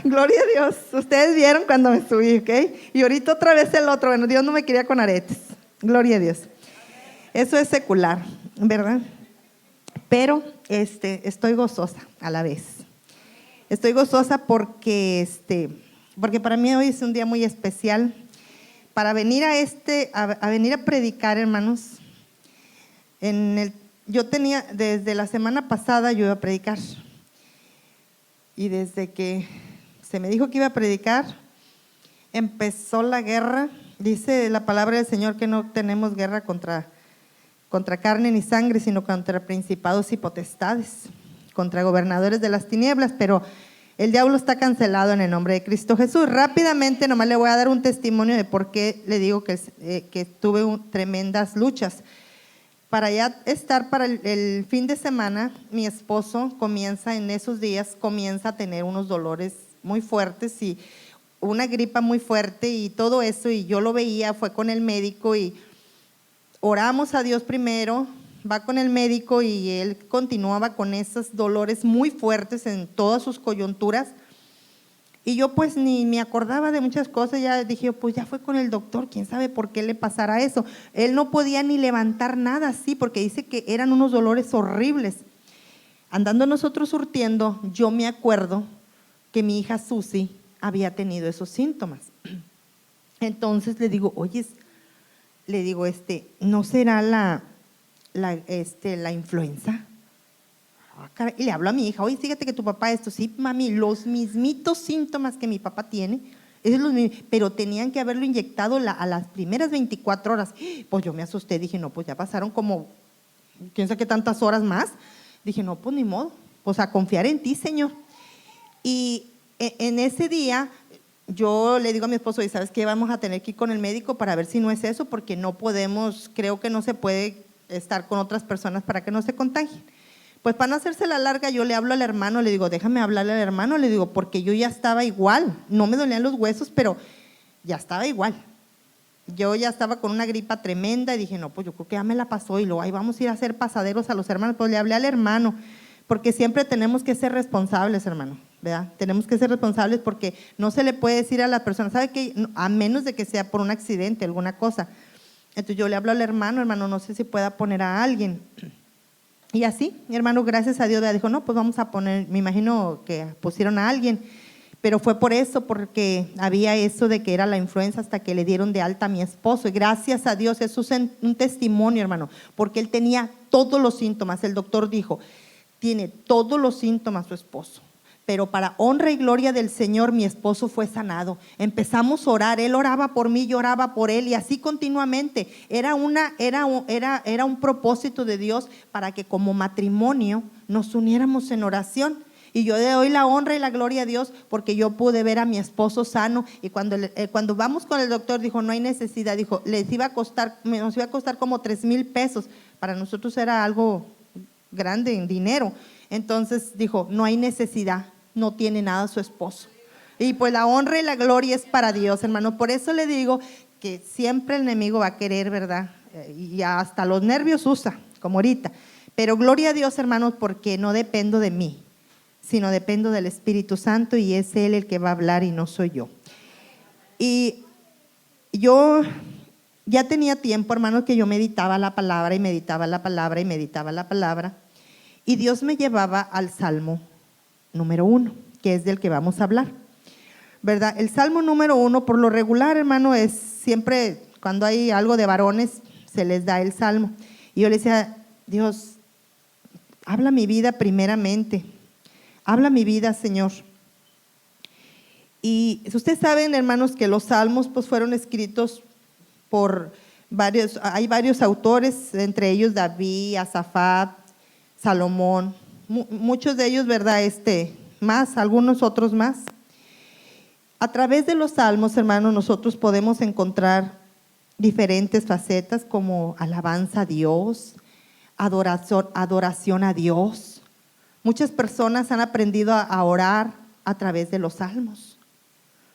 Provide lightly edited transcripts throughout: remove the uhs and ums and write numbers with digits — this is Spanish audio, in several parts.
Gloria a Dios. Ustedes vieron cuando me subí, ¿ok? Y ahorita otra vez el otro. Bueno, Dios no me quería con aretes. Gloria a Dios. Eso es secular, ¿verdad? Pero estoy gozosa a la vez. Estoy gozosa porque para mí hoy es un día muy especial. Para venir a venir a predicar, hermanos. Yo tenía, desde la semana pasada yo iba a predicar. Y desde que se me dijo que iba a predicar, empezó la guerra. Dice la palabra del Señor que no tenemos guerra contra carne ni sangre, sino contra principados y potestades, contra gobernadores de las tinieblas, pero el diablo está cancelado en el nombre de Cristo Jesús. Rápidamente nomás le voy a dar un testimonio de por qué le digo que tuve tremendas luchas. Para ya estar para el fin de semana, mi esposo en esos días comienza a tener unos dolores muy fuertes y una gripa muy fuerte y todo eso, y yo lo veía, fue con el médico y oramos a Dios primero, va con el médico y él continuaba con esos dolores muy fuertes en todas sus coyunturas. Y yo pues ni me acordaba de muchas cosas, ya dije, pues ya fue con el doctor, quién sabe por qué le pasara eso. Él no podía ni levantar nada así, porque dice que eran unos dolores horribles. Andando nosotros surtiendo, yo me acuerdo que mi hija Susi había tenido esos síntomas. Entonces le digo, oye, ¿no será la influenza? Y le hablo a mi hija, oye, fíjate que tu papá sí, mami, los mismitos síntomas que mi papá tiene, pero tenían que haberlo inyectado a las primeras 24 horas. Pues yo me asusté, dije, no, pues ya pasaron como, quién sabe qué tantas horas más. Dije, no, pues ni modo, pues a confiar en ti, Señor. Y en ese día, yo le digo a mi esposo, ¿y sabes qué? Vamos a tener que ir con el médico para ver si no es eso, porque no podemos, creo que no se puede estar con otras personas para que no se contagien. Pues para no hacerse la larga, yo le hablo al hermano, le digo, déjame hablarle al hermano, le digo, porque yo ya estaba igual, no me dolían los huesos, pero ya estaba igual. Yo ya estaba con una gripa tremenda y dije, no, pues yo creo que ya me la pasó y luego ahí vamos a ir a hacer pasaderos a los hermanos. Pues le hablé al hermano, porque siempre tenemos que ser responsables, hermano, ¿verdad? Tenemos que ser responsables porque no se le puede decir a la persona, ¿sabe qué? A menos de que sea por un accidente, alguna cosa. Entonces yo le hablo al hermano, no sé si pueda poner a alguien. Y así, mi hermano, gracias a Dios, dijo, no, pues vamos a poner, me imagino que pusieron a alguien, pero fue por eso, porque había eso de que era la influenza hasta que le dieron de alta a mi esposo. Y gracias a Dios, eso es un testimonio, hermano, porque él tenía todos los síntomas. El doctor dijo, tiene todos los síntomas su esposo. Pero para honra y gloria del Señor, mi esposo fue sanado. Empezamos a orar, él oraba por mí, yo oraba por él, y así continuamente. Era un propósito de Dios para que como matrimonio nos uniéramos en oración. Y yo le doy la honra y la gloria a Dios porque yo pude ver a mi esposo sano. Y cuando vamos con el doctor, dijo, no hay necesidad, dijo, nos iba a costar como 3,000 pesos. Para nosotros era algo grande en dinero. Entonces dijo, no hay necesidad, no tiene nada su esposo. Y pues la honra y la gloria es para Dios, hermano. Por eso le digo que siempre el enemigo va a querer, ¿verdad? Y hasta los nervios usa, como ahorita. Pero gloria a Dios, hermanos, porque no dependo de mí, sino dependo del Espíritu Santo, y es Él el que va a hablar y no soy yo. Y yo ya tenía tiempo, hermanos, que yo meditaba la palabra y meditaba la palabra y meditaba la palabra. Y Dios me llevaba al Salmo número 1, que es del que vamos a hablar, ¿verdad? El Salmo número 1, por lo regular, hermano, es siempre cuando hay algo de varones, se les da el Salmo. Y yo le decía, Dios, habla mi vida primeramente, habla mi vida, Señor. Y ustedes saben, hermanos, que los Salmos pues fueron escritos por hay varios autores, entre ellos David, Asafat, Salomón, muchos de ellos, ¿verdad? Más, algunos otros más. A través de los salmos, hermanos, nosotros podemos encontrar diferentes facetas como alabanza a Dios, adoración a Dios. Muchas personas han aprendido a orar a través de los salmos.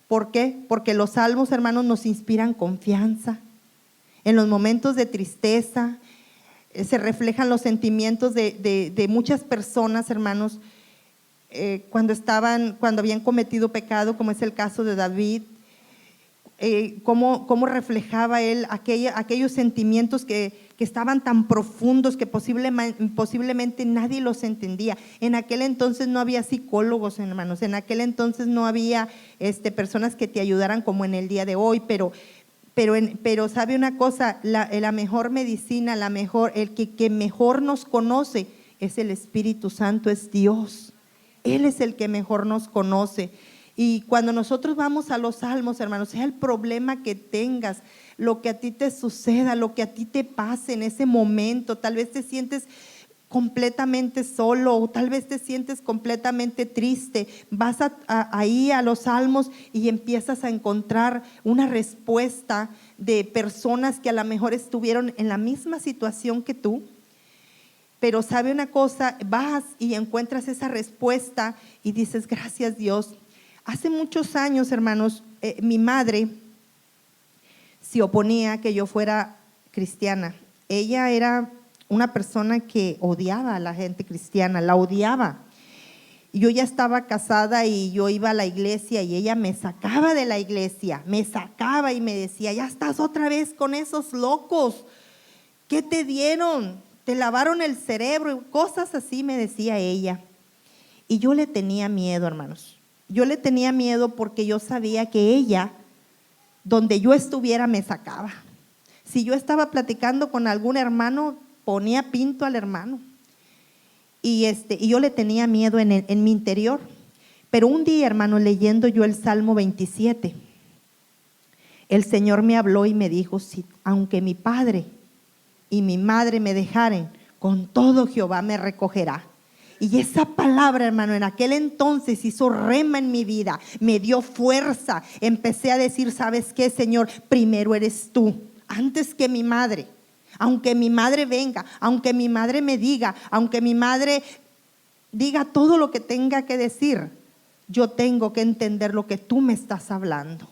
¿Por qué? Porque los salmos, hermanos, nos inspiran confianza. En los momentos de tristeza, se reflejan los sentimientos de muchas personas, hermanos, cuando habían cometido pecado, como es el caso de David, cómo reflejaba él aquellos sentimientos que estaban tan profundos que posiblemente nadie los entendía. En aquel entonces no había psicólogos, hermanos, en aquel entonces no había personas que te ayudaran como en el día de hoy, pero sabe una cosa, la mejor medicina, el que mejor nos conoce es el Espíritu Santo, es Dios. Él es el que mejor nos conoce. Y cuando nosotros vamos a los salmos, hermanos, sea el problema que tengas, lo que a ti te suceda, lo que a ti te pase en ese momento, tal vez te sientes completamente solo o tal vez te sientes completamente triste, vas ahí a los salmos y empiezas a encontrar una respuesta de personas que a lo mejor estuvieron en la misma situación que tú. Pero sabe una cosa, vas y encuentras esa respuesta y dices, gracias Dios. Hace muchos años, hermanos, mi madre se oponía a que yo fuera cristiana. Ella era una persona que odiaba a la gente cristiana, la odiaba. Yo ya estaba casada y yo iba a la iglesia y ella me sacaba de la iglesia, me sacaba y me decía, ya estás otra vez con esos locos, ¿qué te dieron? Te lavaron el cerebro, cosas así me decía ella. Y yo le tenía miedo, hermanos. Yo le tenía miedo porque yo sabía que ella, donde yo estuviera, me sacaba. Si yo estaba platicando con algún hermano, ponía pinto al hermano. Y yo le tenía miedo en mi interior. Pero un día, hermano, leyendo yo el Salmo 27, el Señor me habló y me dijo, si, aunque mi padre y mi madre me dejaren, con todo Jehová me recogerá. Y esa palabra, hermano, en aquel entonces hizo rema en mi vida, me dio fuerza. Empecé a decir, ¿sabes qué, Señor? Primero eres tú, antes que mi madre. Aunque mi madre venga, aunque mi madre me diga, aunque mi madre diga todo lo que tenga que decir, yo tengo que entender lo que tú me estás hablando.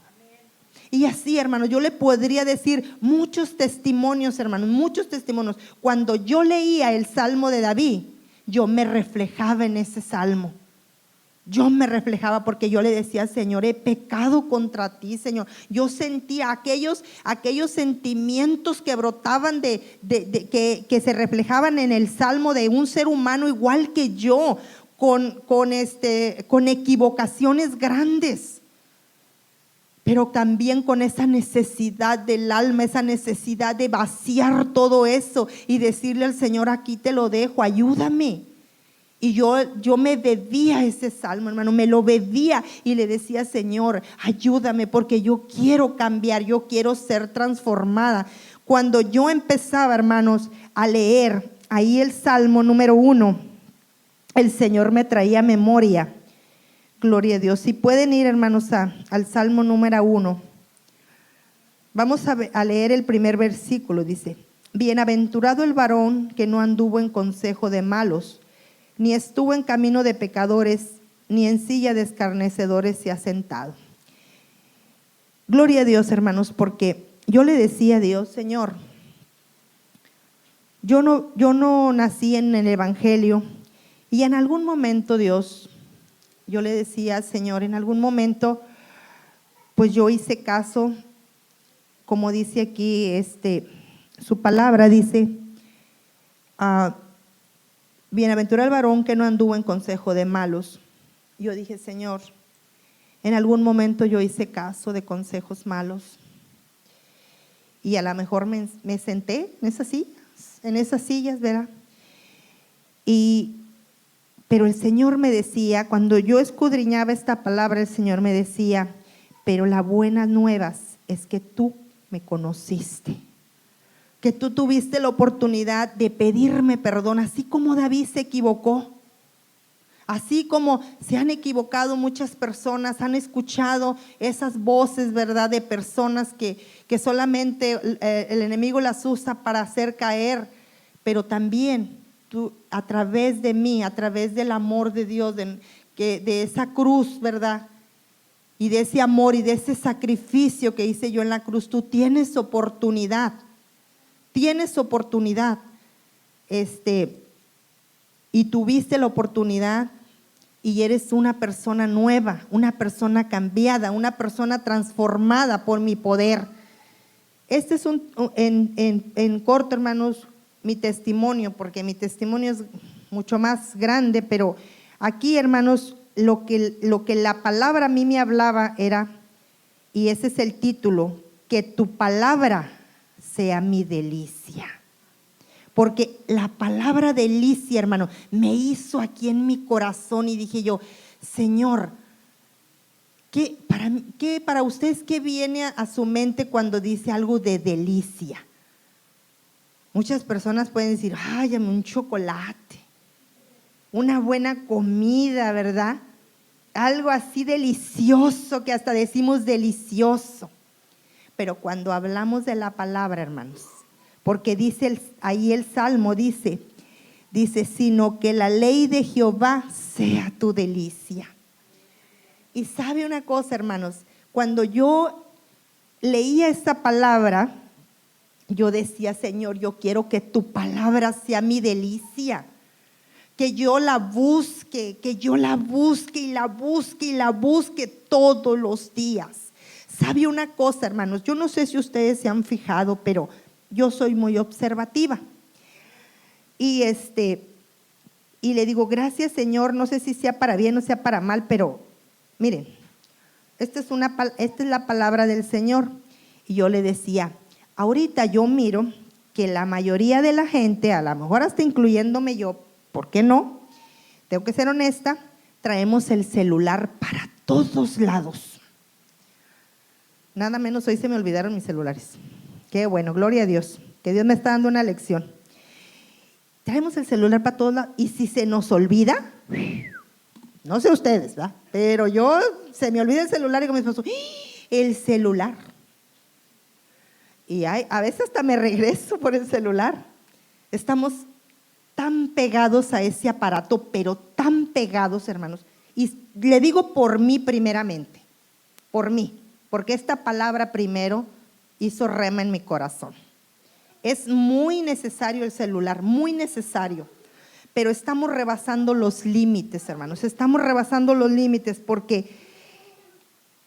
Y así, hermano, yo le podría decir muchos testimonios, hermanos, muchos testimonios. Cuando yo leía el Salmo de David, yo me reflejaba en ese Salmo. Yo me reflejaba porque yo le decía, Señor, he pecado contra ti, Señor. Yo sentía aquellos sentimientos que brotaban que se reflejaban en el Salmo de un ser humano igual que yo, con equivocaciones grandes. Pero también con esa necesidad del alma, esa necesidad de vaciar todo eso y decirle al Señor, aquí te lo dejo, ayúdame. Y yo me bebía ese salmo, hermano, me lo bebía y le decía, Señor, ayúdame porque yo quiero cambiar, yo quiero ser transformada. Cuando yo empezaba, hermanos, a leer ahí el Salmo número 1, el Señor me traía memoria. Gloria a Dios. Si pueden ir, hermanos, al Salmo número 1. Vamos a leer el primer versículo. Dice, bienaventurado el varón que no anduvo en consejo de malos, ni estuvo en camino de pecadores, ni en silla de escarnecedores se ha sentado. Gloria a Dios, hermanos, porque yo le decía a Dios, Señor, yo no nací en el Evangelio y en algún momento, Dios, yo le decía, Señor, en algún momento, pues yo hice caso, como dice aquí, su palabra dice, bienaventurado el varón que no anduvo en consejo de malos. Yo dije, Señor, en algún momento yo hice caso de consejos malos y a lo mejor me senté en esas sillas, ¿verdad? Pero el Señor me decía, cuando yo escudriñaba esta palabra, el Señor me decía, pero la buena nueva es que tú me conociste, que tú tuviste la oportunidad de pedirme perdón, así como David se equivocó, así como se han equivocado muchas personas, han escuchado esas voces, ¿verdad?, de personas que solamente el enemigo las usa para hacer caer, pero también tú, a través de mí, a través del amor de Dios, de esa cruz, ¿verdad?, y de ese amor y de ese sacrificio que hice yo en la cruz, tú tienes oportunidad, y tuviste la oportunidad y eres una persona nueva, una persona cambiada, una persona transformada por mi poder. Este es en corto, hermanos, mi testimonio, porque mi testimonio es mucho más grande, pero aquí, hermanos, lo que la palabra a mí me hablaba era, y ese es el título, que tu palabra sea mi delicia. Porque la palabra delicia, hermano, me hizo aquí en mi corazón y dije yo, Señor, ¿qué para ustedes qué viene a su mente cuando dice algo de delicia? Muchas personas pueden decir, ay, dame un chocolate, una buena comida, ¿verdad? Algo así delicioso que hasta decimos delicioso. Pero cuando hablamos de la palabra, hermanos, porque dice ahí el Salmo, dice, sino que la ley de Jehová sea tu delicia. Y sabe una cosa, hermanos, cuando yo leía esta palabra, yo decía, Señor, yo quiero que tu palabra sea mi delicia, que yo la busque, y la busque todos los días. ¿Sabe una cosa, hermanos? Yo no sé si ustedes se han fijado, pero yo soy muy observativa. Y le digo, gracias, Señor, no sé si sea para bien o sea para mal, pero miren, esta es la palabra del Señor. Y yo le decía, ahorita yo miro que la mayoría de la gente, a lo mejor hasta incluyéndome yo, ¿por qué no? Tengo que ser honesta, traemos el celular para todos lados. Nada menos hoy se me olvidaron mis celulares. Qué bueno, gloria a Dios, que Dios me está dando una lección. Traemos el celular para todos lados y si se nos olvida, no sé ustedes, ¿verdad? Pero se me olvida el celular y con mi esposo, el celular. Y a veces hasta me regreso por el celular. Estamos tan pegados a ese aparato, pero tan pegados, hermanos. Y le digo por mí primeramente, por mí, porque esta palabra primero hizo rema en mi corazón. Es muy necesario el celular, muy necesario, pero estamos rebasando los límites, hermanos, estamos rebasando los límites porque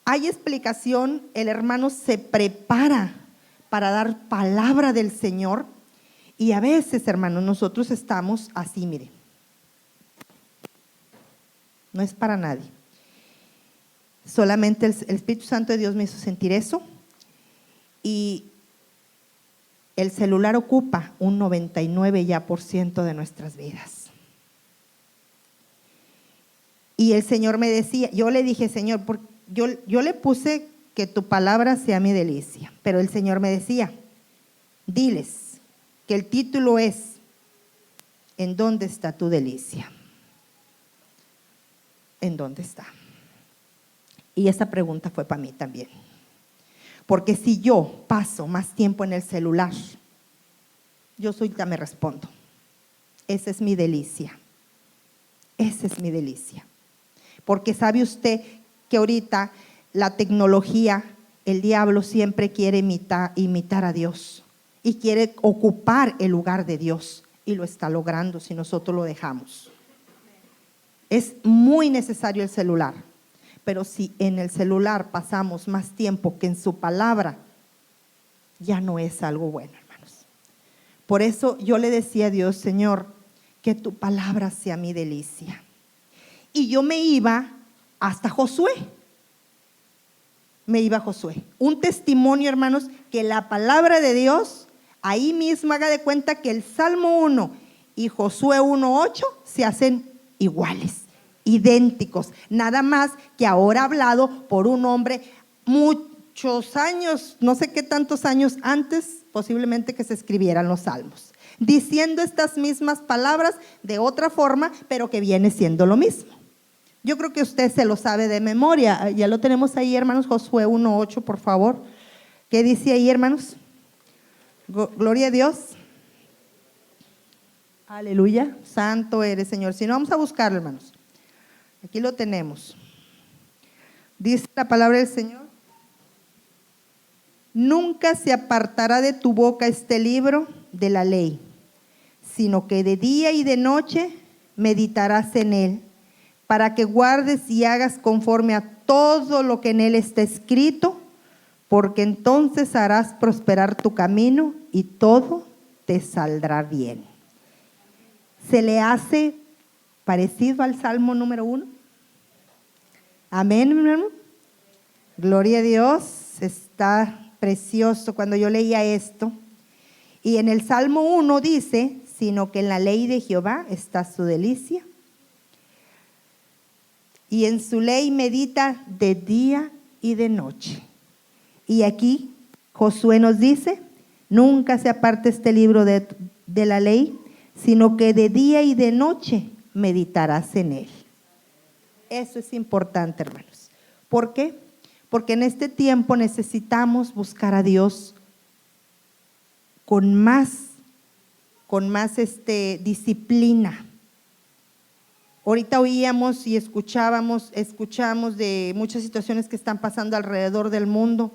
hay explicación, el hermano se prepara para dar palabra del Señor y a veces, hermanos, nosotros estamos así, mire, no es para nadie. Solamente el Espíritu Santo de Dios me hizo sentir eso y el celular ocupa un 99% de nuestras vidas. Y el Señor me decía, yo le dije, Señor, yo le puse que tu palabra sea mi delicia, pero el Señor me decía, diles que el título es, ¿en dónde está tu delicia? ¿En dónde está? Y esa pregunta fue para mí también. Porque si yo paso más tiempo en el celular, yo solita me respondo. Esa es mi delicia. Esa es mi delicia. Porque sabe usted que ahorita la tecnología, el diablo siempre quiere imitar a Dios y quiere ocupar el lugar de Dios y lo está logrando si nosotros lo dejamos. Es muy necesario el celular. Pero si en el celular pasamos más tiempo que en su palabra, ya no es algo bueno, hermanos. Por eso yo le decía a Dios, Señor, que tu palabra sea mi delicia. Y yo me iba hasta Josué. Me iba a Josué. Un testimonio, hermanos, que la palabra de Dios, ahí mismo haga de cuenta que el Salmo 1 y Josué 1:8 se hacen iguales. Idénticos, nada más que ahora hablado por un hombre muchos años, no sé qué tantos años antes posiblemente que se escribieran los salmos, diciendo estas mismas palabras de otra forma, pero que viene siendo lo mismo. Yo creo que usted se lo sabe de memoria, ya lo tenemos ahí, hermanos, Josué 1:8, por favor. ¿Qué dice ahí, hermanos? Gloria a Dios. Aleluya, santo eres, Señor. Si no, vamos a buscarlo, hermanos. Aquí lo tenemos. Dice la palabra del Señor: nunca se apartará de tu boca este libro de la ley, sino que de día y de noche meditarás en él, para que guardes y hagas conforme a todo lo que en él está escrito, porque entonces harás prosperar tu camino y todo te saldrá bien. ¿Se le hace parecido al Salmo número 1? Amén, hermano. Gloria a Dios, está precioso cuando yo leía esto. Y en el Salmo 1 dice, sino que en la ley de Jehová está su delicia, y en su ley medita de día y de noche. Y aquí Josué nos dice, nunca se aparte este libro de la ley, sino que de día y de noche meditarás en él. Eso es importante, hermanos. ¿Por qué? Porque en este tiempo necesitamos buscar a Dios con más disciplina. Ahorita oíamos y escuchamos de muchas situaciones que están pasando alrededor del mundo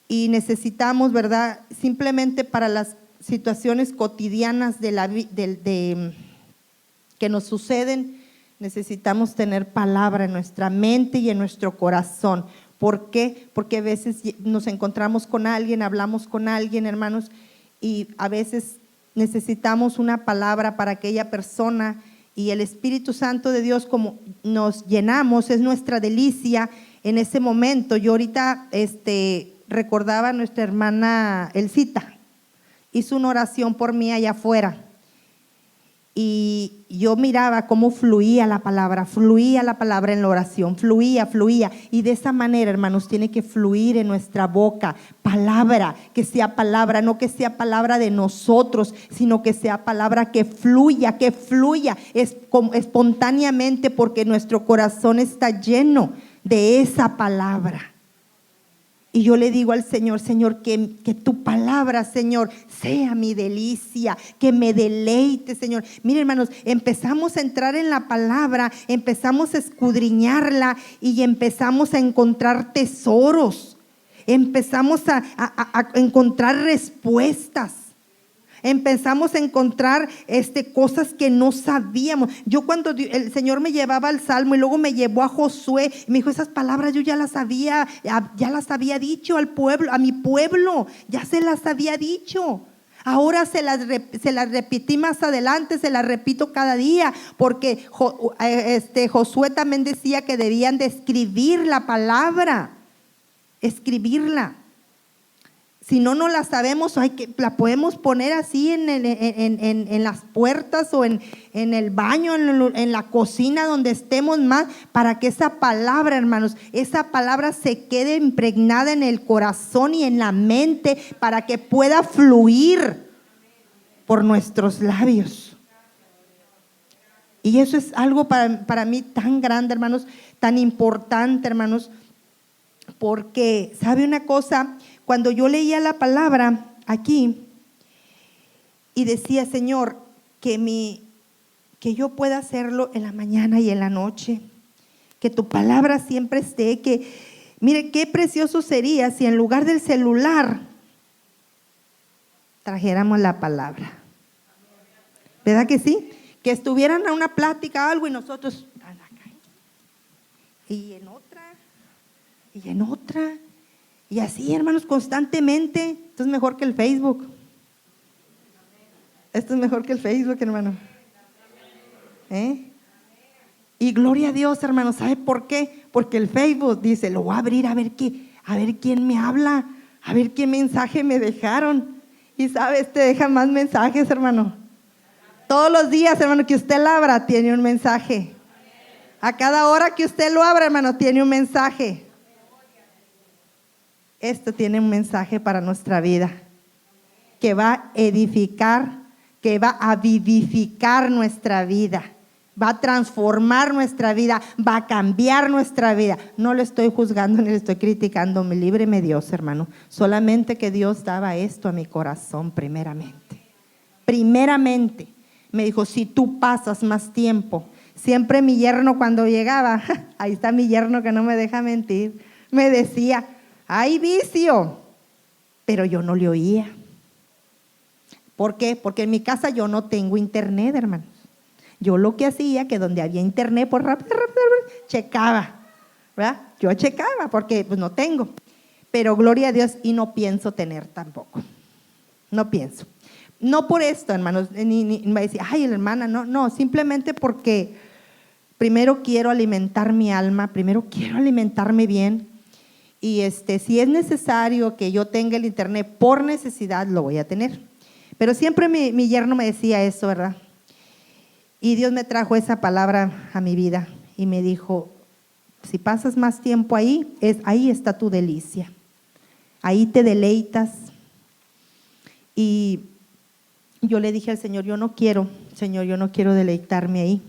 y necesitamos, ¿verdad? Simplemente para las situaciones cotidianas que nos suceden, necesitamos tener palabra en nuestra mente y en nuestro corazón. ¿Por qué? Porque a veces nos encontramos con alguien, hablamos con alguien, hermanos, y a veces necesitamos una palabra para aquella persona, y el Espíritu Santo de Dios, como nos llenamos, es nuestra delicia en ese momento. Yo ahorita recordaba a nuestra hermana Elcita, hizo una oración por mí allá afuera, y yo miraba cómo fluía la palabra en la oración, fluía, y de esa manera, hermanos, tiene que fluir en nuestra boca, palabra, que sea palabra, no que sea palabra de nosotros, sino que sea palabra que fluya espontáneamente, porque nuestro corazón está lleno de esa palabra. Y yo le digo al Señor, Señor, que tu palabra, Señor, sea mi delicia, que me deleite, Señor. Miren, hermanos, empezamos a entrar en la palabra, empezamos a escudriñarla y empezamos a encontrar tesoros, empezamos a encontrar respuestas. Empezamos a encontrar cosas que no sabíamos. Yo cuando el Señor me llevaba al Salmo y luego me llevó a Josué, y me dijo, esas palabras yo ya las había dicho al pueblo, a mi pueblo, ya se las había dicho. Ahora se las repetí más adelante, se las repito cada día, porque Josué también decía que debían de escribir la palabra, escribirla. Si no la sabemos, la podemos poner así en las puertas o en el baño, en la cocina, donde estemos más, para que esa palabra, hermanos, esa palabra se quede impregnada en el corazón y en la mente, para que pueda fluir por nuestros labios. Y eso es algo para mí tan grande, hermanos, tan importante, hermanos, porque, ¿sabe una cosa? Cuando yo leía la palabra aquí y decía, Señor, que yo pueda hacerlo en la mañana y en la noche, que tu palabra siempre esté, mire qué precioso sería si en lugar del celular trajéramos la palabra. ¿Verdad que sí? Que estuvieran a una plática, algo, y nosotros y en otra, y en otra. Y así, hermanos, constantemente. Esto es mejor que el Facebook. Esto es mejor que el Facebook, hermano. Y gloria a Dios, hermano. ¿Sabe por qué? Porque el Facebook dice, lo voy a abrir a ver quién me habla, a ver qué mensaje me dejaron. Y sabes, te dejan más mensajes, hermano. Todos los días, hermano, que usted la abra, tiene un mensaje. A cada hora que usted lo abra, hermano, tiene un mensaje. Esto tiene un mensaje para nuestra vida, que va a edificar, que va a vivificar nuestra vida, va a transformar nuestra vida, va a cambiar nuestra vida. No le estoy juzgando ni le estoy criticando, líbreme Dios, hermano. Solamente que Dios daba esto a mi corazón primeramente. Primeramente me dijo, si tú pasas más tiempo, siempre mi yerno cuando llegaba, ahí está mi yerno que no me deja mentir, me decía, hay vicio, pero yo no le oía. ¿Por qué? Porque en mi casa yo no tengo internet, hermanos. Yo lo que hacía, que donde había internet, pues rápido, checaba, ¿verdad? Yo checaba porque pues no tengo, pero gloria a Dios, y no pienso tener tampoco, no pienso. No por esto, hermanos, ni va a decir, ay, la hermana, no, simplemente porque primero quiero alimentar mi alma, primero quiero alimentarme bien, y si es necesario que yo tenga el internet por necesidad, lo voy a tener. Pero siempre mi yerno me decía eso, ¿verdad? Y Dios me trajo esa palabra a mi vida y me dijo, si pasas más tiempo ahí, ahí está tu delicia, ahí te deleitas. Y yo le dije al Señor, Señor, yo no quiero deleitarme ahí.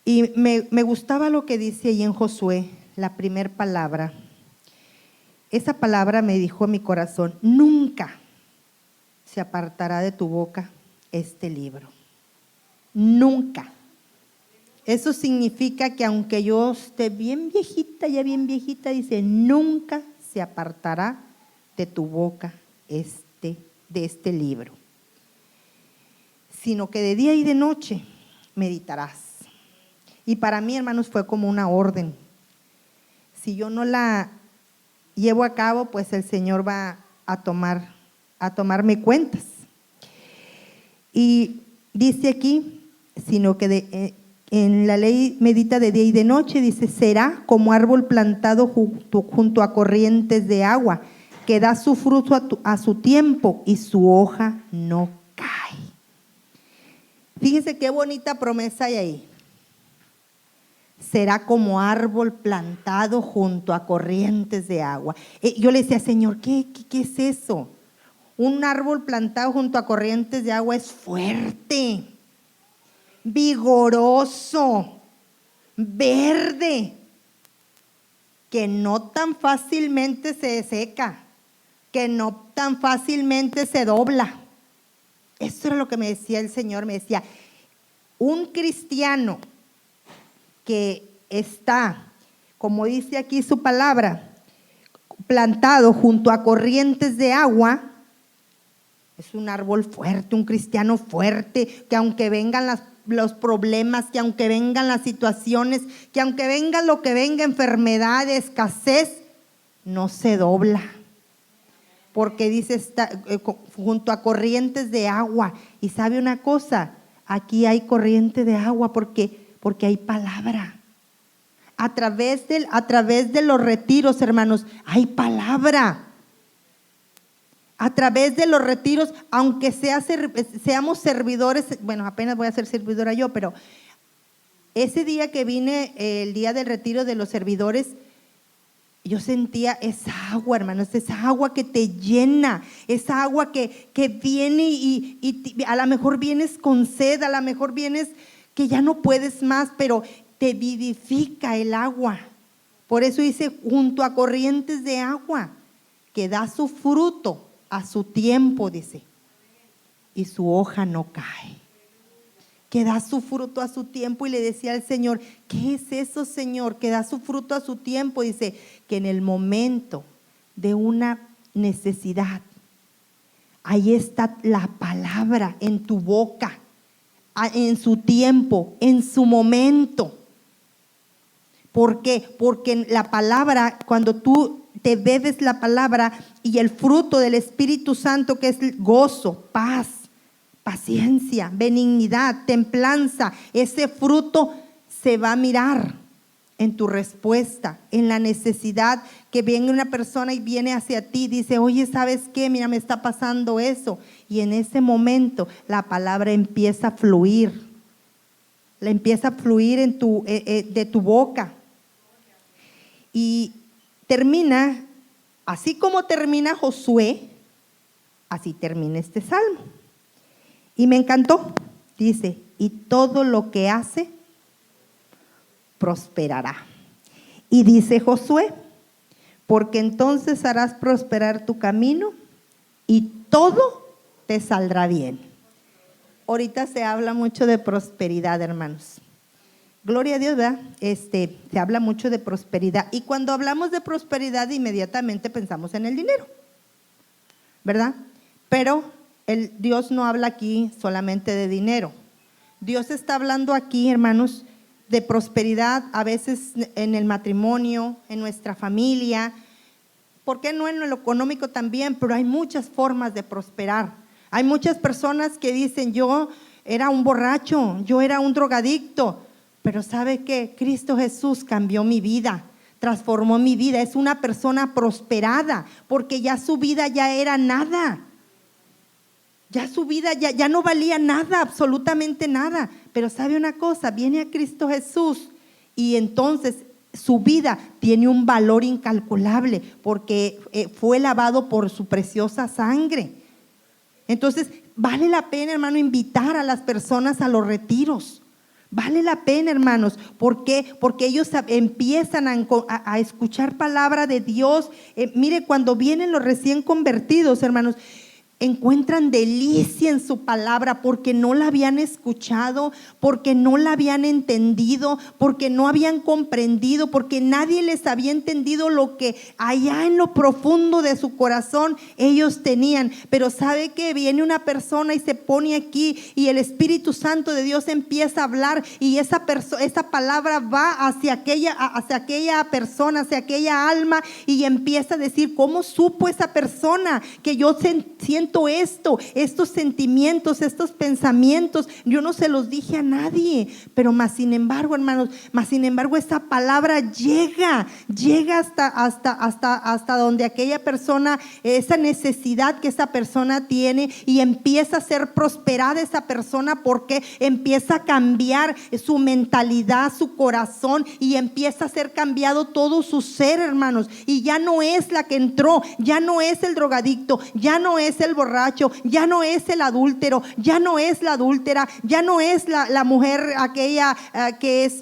Y me gustaba lo que dice ahí en Josué, la primera palabra. Esa palabra me dijo en mi corazón, nunca se apartará de tu boca este libro. Nunca. Eso significa que aunque yo esté bien viejita, dice, nunca se apartará de tu boca de este libro, sino que de día y de noche meditarás. Y para mí, hermanos, fue como una orden. Si yo no la llevo a cabo, pues el Señor va a tomarme cuentas. Y dice aquí, sino que en la ley medita de día y de noche, dice, será como árbol plantado junto a corrientes de agua, que da su fruto a su tiempo y su hoja no cae. Fíjense qué bonita promesa hay ahí. Será como árbol plantado junto a corrientes de agua. Yo le decía, Señor, ¿qué es eso? Un árbol plantado junto a corrientes de agua es fuerte, vigoroso, verde, que no tan fácilmente se seca, que no tan fácilmente se dobla. Eso era lo que me decía el Señor, me decía, un cristiano que está, como dice aquí su palabra, plantado junto a corrientes de agua, es un árbol fuerte, un cristiano fuerte, que aunque vengan los problemas, que aunque vengan las situaciones, que aunque venga lo que venga, enfermedad, escasez, no se dobla. Porque dice, está junto a corrientes de agua. Y sabe una cosa, aquí hay corriente de agua porque hay palabra. A través de los retiros, hermanos, hay palabra. A través de los retiros, aunque seamos servidores, bueno, apenas voy a ser servidora yo, pero ese día que vine, el día del retiro de los servidores, yo sentía esa agua, hermanos, esa agua que te llena, esa agua que viene y a lo mejor vienes con sed, a lo mejor vienes que ya no puedes más, pero te vivifica el agua. Por eso dice, junto a corrientes de agua, que da su fruto a su tiempo, dice, y su hoja no cae. Que da su fruto a su tiempo. Y le decía al Señor, ¿qué es eso, Señor? Que da su fruto a su tiempo. Dice, que en el momento de una necesidad, ahí está la palabra en tu boca, en su tiempo, en su momento. ¿Por qué? Porque la palabra, cuando tú te bebes la palabra y el fruto del Espíritu Santo, que es gozo, paz, paciencia, benignidad, templanza, ese fruto se va a mirar en tu respuesta, en la necesidad que viene una persona y viene hacia ti, dice, oye, ¿sabes qué? Mira, me está pasando eso. Y en ese momento la palabra empieza a fluir, de tu boca. Y termina, así como termina Josué, así termina este salmo. Y me encantó, dice, y todo lo que hace prosperará. Y dice Josué, porque entonces harás prosperar tu camino y todo te saldrá bien. Ahorita se habla mucho de prosperidad, hermanos. Gloria a Dios, ¿verdad? Se habla mucho de prosperidad. Y cuando hablamos de prosperidad, inmediatamente pensamos en el dinero, ¿verdad? Pero Dios no habla aquí solamente de dinero. Dios está hablando aquí, hermanos, de prosperidad, a veces en el matrimonio, en nuestra familia. ¿Por qué no en lo económico también? Pero hay muchas formas de prosperar. Hay muchas personas que dicen, yo era un borracho, yo era un drogadicto, pero ¿sabe qué? Cristo Jesús cambió mi vida, transformó mi vida. Es una persona prosperada, porque ya su vida ya era nada. Ya su vida ya no valía nada, absolutamente nada. Pero ¿sabe una cosa? Viene a Cristo Jesús y entonces su vida tiene un valor incalculable porque fue lavado por su preciosa sangre. Entonces vale la pena, hermano, invitar a las personas a los retiros. Vale la pena, hermanos. ¿Por qué? Porque ellos empiezan a escuchar palabra de Dios. Mire, cuando vienen los recién convertidos, hermanos, encuentran delicia en su palabra porque no la habían escuchado, porque no la habían entendido, porque no habían comprendido, porque nadie les había entendido lo que allá en lo profundo de su corazón ellos tenían. Pero ¿sabe qué? Viene una persona y se pone aquí y el Espíritu Santo de Dios empieza a hablar y esa palabra va hacia aquella persona, hacia aquella alma, y empieza a decir, ¿cómo supo esa persona que yo siento estos sentimientos, estos pensamientos? Yo no se los dije a nadie, pero más sin embargo, hermanos, esa palabra llega hasta donde aquella persona, esa necesidad que esa persona tiene, y empieza a ser prosperada esa persona porque empieza a cambiar su mentalidad, su corazón, y empieza a ser cambiado todo su ser, hermanos, y ya no es la que entró, ya no es el drogadicto, ya no es el borracho, ya no es el adúltero, ya no es la adúltera, ya no es la mujer aquella que es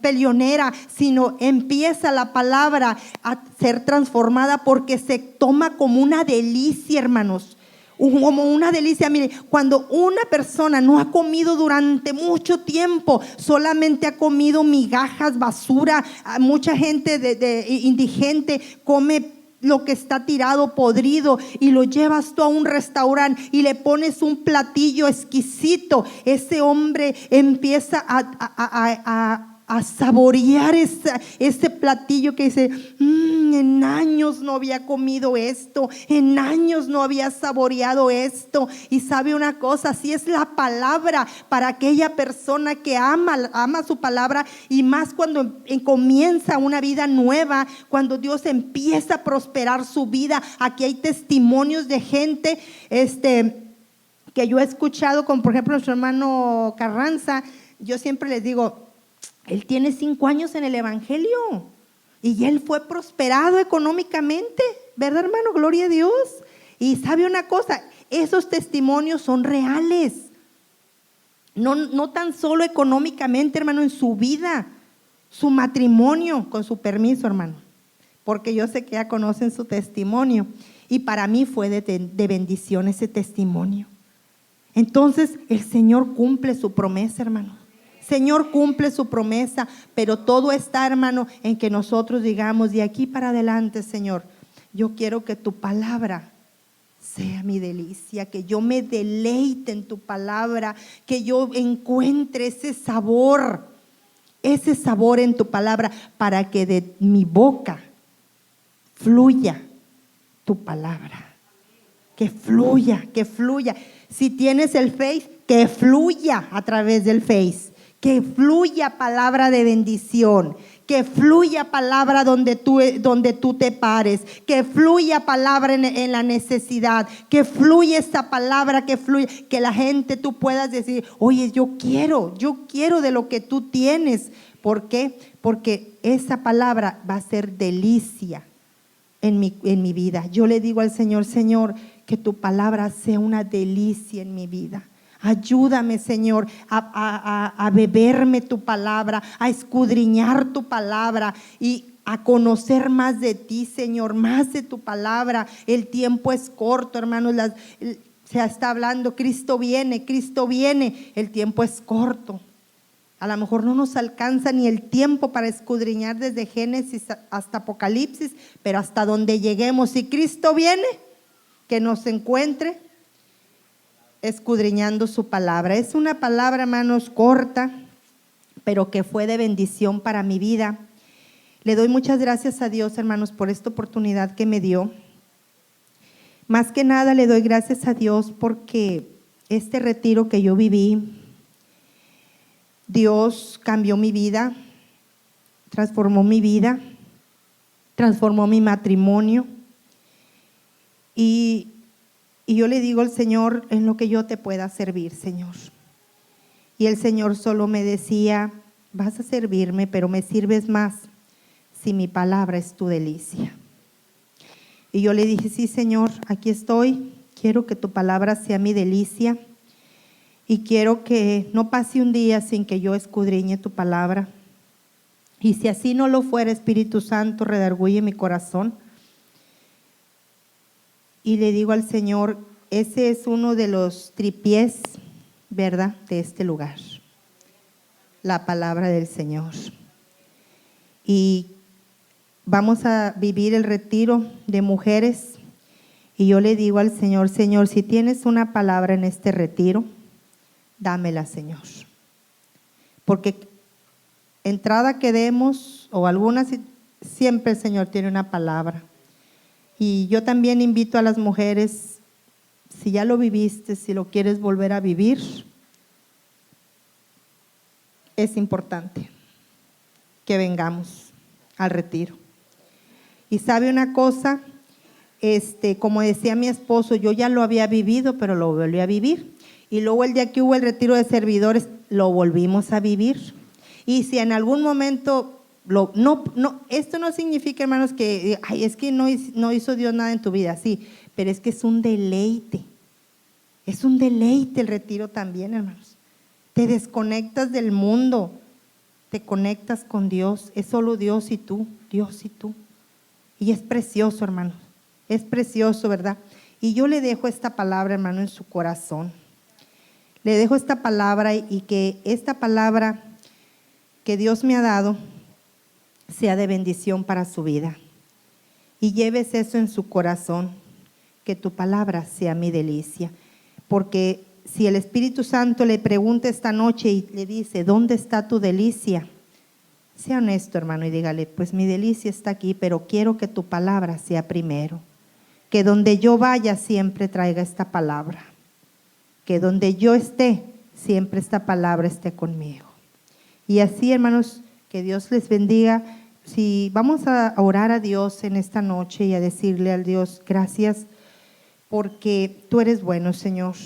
peleonera, sino empieza la palabra a ser transformada porque se toma como una delicia, hermanos. Como una delicia. Mire, cuando una persona no ha comido durante mucho tiempo, solamente ha comido migajas, basura, mucha gente indigente come lo que está tirado, podrido, y lo llevas tú a un restaurante y le pones un platillo exquisito, ese hombre empieza a saborear ese platillo que dice, en años no había comido esto, en años no había saboreado esto. Y sabe una cosa, así es la palabra para aquella persona que ama su palabra, y más cuando comienza una vida nueva, cuando Dios empieza a prosperar su vida. Aquí hay testimonios de gente que yo he escuchado, como por ejemplo nuestro hermano Carranza. Yo siempre les digo, él tiene 5 años en el evangelio y él fue prosperado económicamente, ¿verdad, hermano? Gloria a Dios. Y sabe una cosa, esos testimonios son reales, no tan solo económicamente, hermano, en su vida, su matrimonio, con su permiso, hermano, porque yo sé que ya conocen su testimonio, y para mí fue de bendición ese testimonio. Entonces el Señor cumple su promesa, hermano. Señor cumple su promesa, pero todo está, hermano, en que nosotros digamos, de aquí para adelante, Señor, yo quiero que tu palabra sea mi delicia, que yo me deleite en tu palabra, que yo encuentre ese sabor en tu palabra, para que de mi boca fluya tu palabra, que fluya. Si tienes el Face, que fluya a través del Face. Que fluya palabra de bendición, que fluya palabra donde tú te pares, que fluya palabra en la necesidad, que fluya esa palabra, que la gente tú puedas decir, oye, yo quiero de lo que tú tienes. ¿Por qué? Porque esa palabra va a ser delicia en mi vida. Yo le digo al Señor, Señor, que tu palabra sea una delicia en mi vida. Ayúdame, Señor, a beberme tu palabra, a escudriñar tu palabra y a conocer más de ti, Señor, más de tu palabra. El tiempo es corto, hermanos. Se está hablando, Cristo viene, el tiempo es corto. A lo mejor no nos alcanza ni el tiempo para escudriñar desde Génesis hasta Apocalipsis, pero hasta donde lleguemos, si Cristo viene, que nos encuentre escudriñando su palabra. Es una palabra, hermanos, corta, pero que fue de bendición para mi vida. Le doy muchas gracias a Dios, hermanos, por esta oportunidad que me dio. Más que nada le doy gracias a Dios porque este retiro que yo viví, Dios cambió mi vida, transformó mi vida, transformó mi matrimonio. Y yo le digo al Señor, en lo que yo te pueda servir, Señor. Y el Señor solo me decía, vas a servirme, pero me sirves más si mi palabra es tu delicia. Y yo le dije, sí, Señor, aquí estoy, quiero que tu palabra sea mi delicia y quiero que no pase un día sin que yo escudriñe tu palabra. Y si así no lo fuera, Espíritu Santo, redarguye mi corazón. Y le digo al Señor, ese es uno de los tripiés, ¿verdad?, de este lugar, la palabra del Señor. Y vamos a vivir el retiro de mujeres. Y yo le digo al Señor, Señor, si tienes una palabra en este retiro, dámela, Señor. Porque entrada que demos, o algunas, siempre el Señor tiene una palabra. Y yo también invito a las mujeres, si ya lo viviste, si lo quieres volver a vivir, es importante que vengamos al retiro. Y sabe una cosa, como decía mi esposo, yo ya lo había vivido, pero lo volví a vivir. Y luego el día que hubo el retiro de servidores, lo volvimos a vivir. Y si en algún momento, esto no significa, hermanos, que ay, es que no hizo Dios nada en tu vida, sí, pero es que es un deleite. Es un deleite el retiro también, hermanos. Te desconectas del mundo, te conectas con Dios, es solo Dios y tú, Dios y tú. Y es precioso, hermanos, es precioso, ¿verdad? Y yo le dejo esta palabra, hermano, en su corazón. Le dejo esta palabra y que esta palabra que Dios me ha dado sea de bendición para su vida. Y lleves eso en su corazón, que tu palabra sea mi delicia. Porque si el Espíritu Santo le pregunta esta noche y le dice, ¿dónde está tu delicia? Sea honesto, hermano, y dígale, pues mi delicia está aquí, pero quiero que tu palabra sea primero. Que donde yo vaya siempre traiga esta palabra. Que donde yo esté, siempre esta palabra esté conmigo. Y así, hermanos, que Dios les bendiga. Si vamos a orar a Dios en esta noche y a decirle al Dios, gracias porque tú eres bueno, Señor.